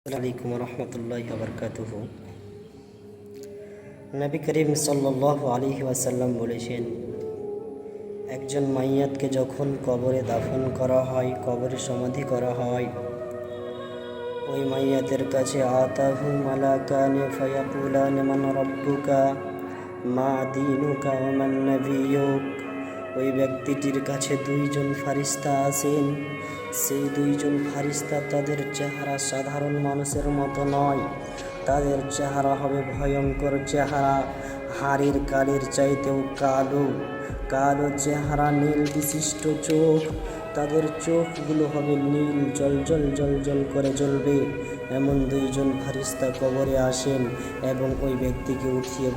আলাইকুম রহমতুল্লাহি ওয়া বারাকাতুহু। নবী করিম সাল্লাল্লাহু আলাইহি ওয়াসাল্লাম বলেছেন, একজন মাইয়াতকে যখন কবরে দাফন করা হয়, কবরে সমাধি করা হয়, ওই মাইয়াতের কাছে আতাহু মালাকানে ফায়াকুলানে মান রাব্বুকা মা দীনুকা ওয়া মান নাবিয়ুক। ওই ব্যক্তিটির কাছে দুইজন ফারিস্তা আসেন। সেই দুইজন ফারিস্তা, তাদের চেহারা সাধারণ মানুষের মতো নয়, তাদের চেহারা হবে ভয়ঙ্কর চেহারা, হাড়ের কালের চাইতেও কালো কালো চেহারা, নীল বিশিষ্ট চোখ, তাদের চোখগুলো হবে নীল, জল জল জল জল করে জ্বলবে। এমন দুইজন ফারিস্তা কবরে আসেন এবং ওই ব্যক্তিকে উঠিয়ে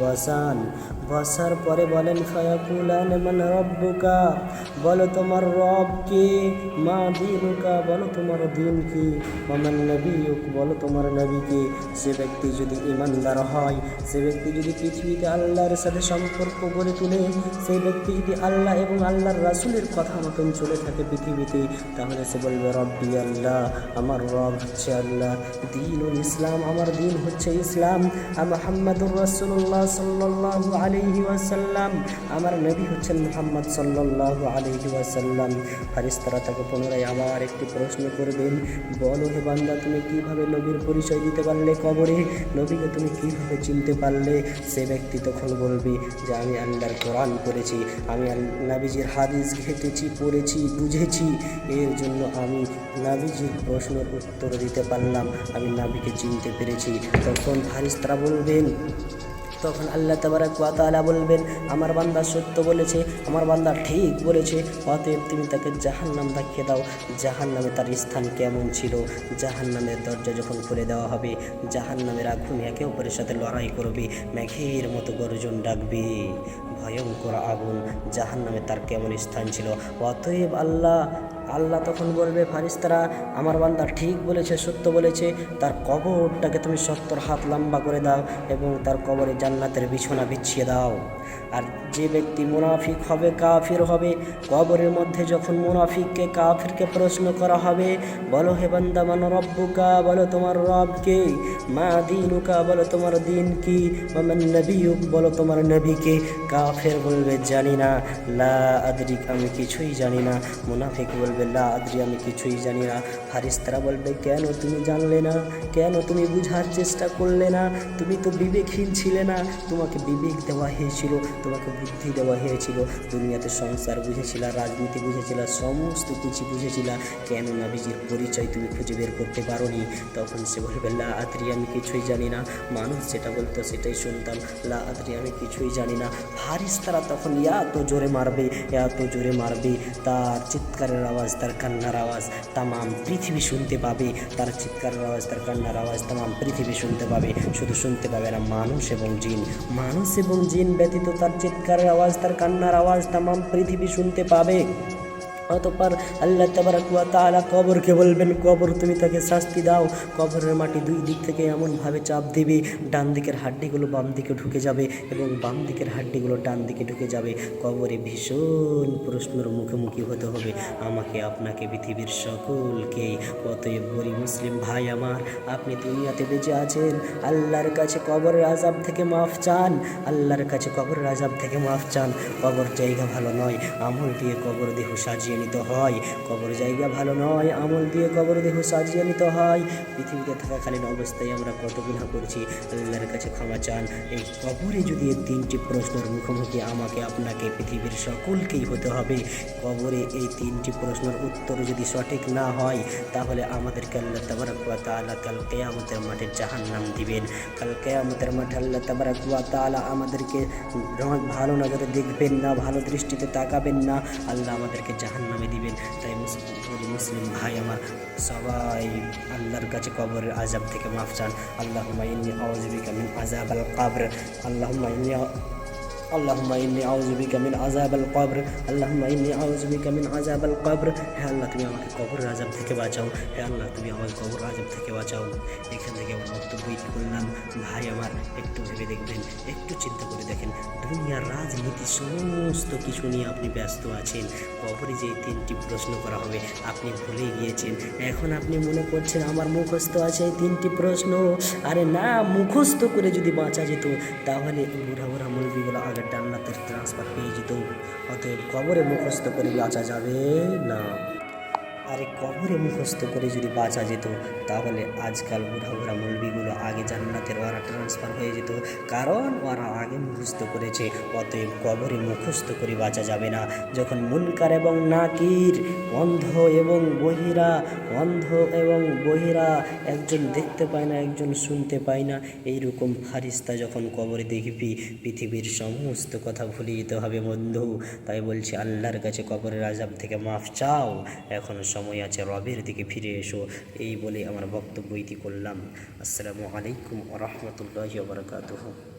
বসার পরে বলেন, ফায়াকুলান মান রব্বুকা, বলো তোমার রব কে, মা দীনুকা, বলো তোমার দিন কি, মান নবিয়ুক, বলো তোমার নবীকে। সে ব্যক্তি যদি ইমানদার হয়, সে ব্যক্তি যদি পৃথিবীতে আল্লাহর সাথে সম্পর্ক গড়ে তোলে, সেই ব্যক্তি যদি আল্লাহ এবং আল্লাহর রাসূলের কথা মতন চলে থাকে পৃথিবীতে, তাহলে সে বলবে রব্বি আল্লাহ, আমার রব হচ্ছে আল্লাহ, দীনুল ইসলাম, আমার দিন হচ্ছে ইসলাম, মুহাম্মাদুর রাসূলুল্লাহ সাল্লাল্লাহু আলাইহি ওয়াসাল্লাম, আমার নবী হচ্ছেন মুহাম্মদ সাল্লাল্লাহু আলাইহি ওয়াসাল্লাম। ফারিস্তারা তাকে পুনরায় আবার একটি প্রশ্ন করবেন, বলো হে বান্দা, তুমি কিভাবে নবীর পরিচয় দিতে পারলে কবরে, নবীকে তুমি কিভাবে চিনতে পারলে? সে ব্যক্তি তখন বলবে যে আমি আল্লাহর কোরআন পড়েছি, আমি নবীজির হাদিস ঘেটেছি, পড়েছি, বুঝেছি, এর জন্য আমি নবীজির প্রশ্নের উত্তর দিতে পারলাম, আমি নবীকে চিনতে পেরেছি। তখন ফারিস্তারা বলবেন, তখন আল্লাহ তাবারাক ওয়া তাআলা বলবেন, আমার বান্দা সত্য বলেছে, আমার বান্দা ঠিক বলেছে, অতএব তুমি তাকে জাহান্নাম দেখিয়ে দাও। জাহান্নামে তার স্থান কেমন ছিল? জাহান্নামের দরজা যখন খুলে দেওয়া হবে, জাহান্নামের আগুন একে অপরের সাথে লড়াই করবে, মেঘের মতো গর্জন ডাকবে, ভয়ঙ্কর আগুন। জাহান্নামে তার কেমন স্থান ছিল? অতএব আল্লাহ তখন বলবে, ফারিস্তারা, আমার বান্দা ঠিক বলেছে, সত্য বলেছে, তার কবরটাকে তুমি 70 হাত লম্বা করে দাও এবং তার কবরে জান্নাতের বিছানা বিছিয়ে দাও। আর যে ব্যক্তি মুনাফিক হবে, কাফির হবে, কবরের মধ্যে যখন মুনাফিককে, কাফিরকে প্রশ্ন করা হবে, বলো হে বান্দা, মান রব্বুকা, বলো তোমার রব কে, মা দীনুকা, বলো তোমার দিন কি, মান নবিয়ুক, বলো তোমার নবীকে। কাফির বলবে জানি না, লা আদরিক, আমি কিছুই জানি না। মুনাফিক বলবে লা আদরি, আমি কিছুই জানি না। ফারিস্তারা বলবে, কেন তুমি জানলে না? কেন তুমি বুঝার চেষ্টা করলে না? তুমি তো বিবেকহীন ছিলে না, তোমাকে বিবেক দেওয়া হয়েছিল, তোমাকে বুদ্ধি দেওয়া হয়েছিল, দুনিয়াতে সংসার বুঝেছিলা, রাজনীতি বুঝেছিলা, সমস্ত কিছু বুঝেছিলা, কেন নবীজির পরিচয় তুমি খুঁজে বের করতে পারোনি? তখন সে বলবে লা আদরি, আমি কিছুই জানি না। মানুষ যেটা বলতো সেটাই শুনতাম, লা আদরি, আমি কিছুই জানি না। ফারিস্তারা তখন এত জোরে মারবে, তার চিৎকারের আওয়াজ, তার কান্নার আওয়াজ তামাম পৃথিবী শুনতে পাবে, তার চিৎকারের আওয়াজ, তার কান্নার আওয়াজ তামাম পৃথিবী শুনতে পাবে। শুধু শুনতে পাবে না, মানুষ এবং জিন ব্যতীত তার চিৎকারের আওয়াজ, তার কান্নার আওয়াজ তামাম পৃথিবী শুনতে পাবে। অতঃপর আল্লাহ তাবারাক ওয়া তাআলা কবরকে বলবেন, কবর তুমি তাকে শাস্তি দাও। কবরের মাটি দুই দিক থেকে এমনভাবে চাপ দিবে, ডান দিকের হাড্ডিগুলো বাম দিকে ঢুকে যাবে এবং বাম দিকের হাড্ডিগুলো ডান দিকে ঢুকে যাবে। কবরে ভীষণ প্রশ্নের মুখোমুখি হতে হবে আমাকে, আপনাকে, পৃথিবীর সকলকে। অতএব বলি মুসলিম ভাই আমার, আপনি দুনিয়াতে বেঁচে আছেন, আল্লাহর কাছে কবরের আযাব থেকে মাফ চান, আল্লাহর কাছে কবরের আযাব থেকে মাফ চান। কবর জায়গা ভালো নয়, আমল দিয়ে কবর দেহ সাজিয়ে নিতে হয়। কবর জায়গা ভালো নয়, আমল দিয়ে কবর দেহ সাজিয়ে নিতে হয়। পৃথিবীতে থাকাকালীন অবস্থায় আমরা কত গুনাহ করেছি, আল্লাহর কাছে ক্ষমা চান। এই কবরে যদি এই 3টি প্রশ্নের মুখোমুখি আমাকে, আপনাকে, পৃথিবীর সকলকেই হতে হবে, কবরে এই 3টি প্রশ্নের উত্তর যদি সঠিক না হয়, তাহলে আমাদেরকে আল্লাহ তাবারাক ওয়া তাআলা কাল কিয়ামতের মাঠে জাহান্নাম দিবেন। কাল কিয়ামতের মাঠে আল্লাহ তাবারাক ওয়া তাআলা আমাদেরকে ভালো নজরে দেখবেন না, ভালো দৃষ্টিতে তাকাবেন না, আল্লাহ আমাদেরকে জাহান্নামে দিবেন। তাই মুসলিম ভাই আমার, সবাই আল্লাহর কাছে কবরের আযাব থেকে মাফ চান। আল্লাহুম্মা ইন্নী আউযু বিকা মিন আযাবিল কবর, আল্লাহুম্মা ইন্নী আল্লাহুম্মা ইন্নী আউযু বিকা মিন আযাবিল কবর, আল্লাহুম্মা ইন্নী আউযু বিকা মিন আযাবিল কবর। হে আল্লাহ, তুমি আমাকে কবরের আযাব থেকে বাঁচাও। হে আল্লাহ, তুমি আমাকে কবর আযাব থেকে বাঁচাও। এখান থেকে আমার বক্তব্য ইতি করলাম। ভাই আমার, একটু ভেবে দেখবেন, একটু চিন্তা করে দেখেন, দুনিয়ার রাজনীতি সমস্ত কিছু নিয়ে আপনি ব্যস্ত আছেন, কবরে যে 3টি প্রশ্ন করা হবে আপনি ভুলে গিয়েছেন। এখন আপনি মনে করছেন আমার মুখস্থ আছে এই 3টি প্রশ্ন। আরে না, মুখস্থ করে যদি বাঁচা যেত তাহলে বুড়া বুড়া মুরগিগুলো আগে জান্নাতের ট্রান্সফার পেয়ে যেত। অতএব কবরে মুখস্থ করে বাঁচা যাবে না। আরে কবরে মুখস্থ করে যদি বাঁচা যেত তাহলে আজকাল বুড়া বুড়া মৌলবিগুলো আগে জান্নাতের ওরা ট্রান্সফার হয়ে যেত, কারণ ওরা আগে মুখস্থ করেছে। অতএব কবরে মুখস্থ করে বাঁচা যাবে না। যখন মুনকার এবং নাকির, অন্ধ এবং বহিরা একজন দেখতে পায় না, একজন শুনতে পায় না, এইরকম ফারিস্তা যখন কবরে দেখবি পৃথিবীর সমস্ত কথা ভুলে যেতে হবে বন্ধু। তাই বলছি, আল্লাহর কাছে কবরের আযাব থেকে মাফ চাও, এখন সময় আছে, রবের দিকে ফিরে এসো। এই বলে আমার বক্তব্য ইতি করলাম। আসসালামু আলাইকুম ওয়া রাহমাতুল্লাহি ওয়া বারাকাতুহু।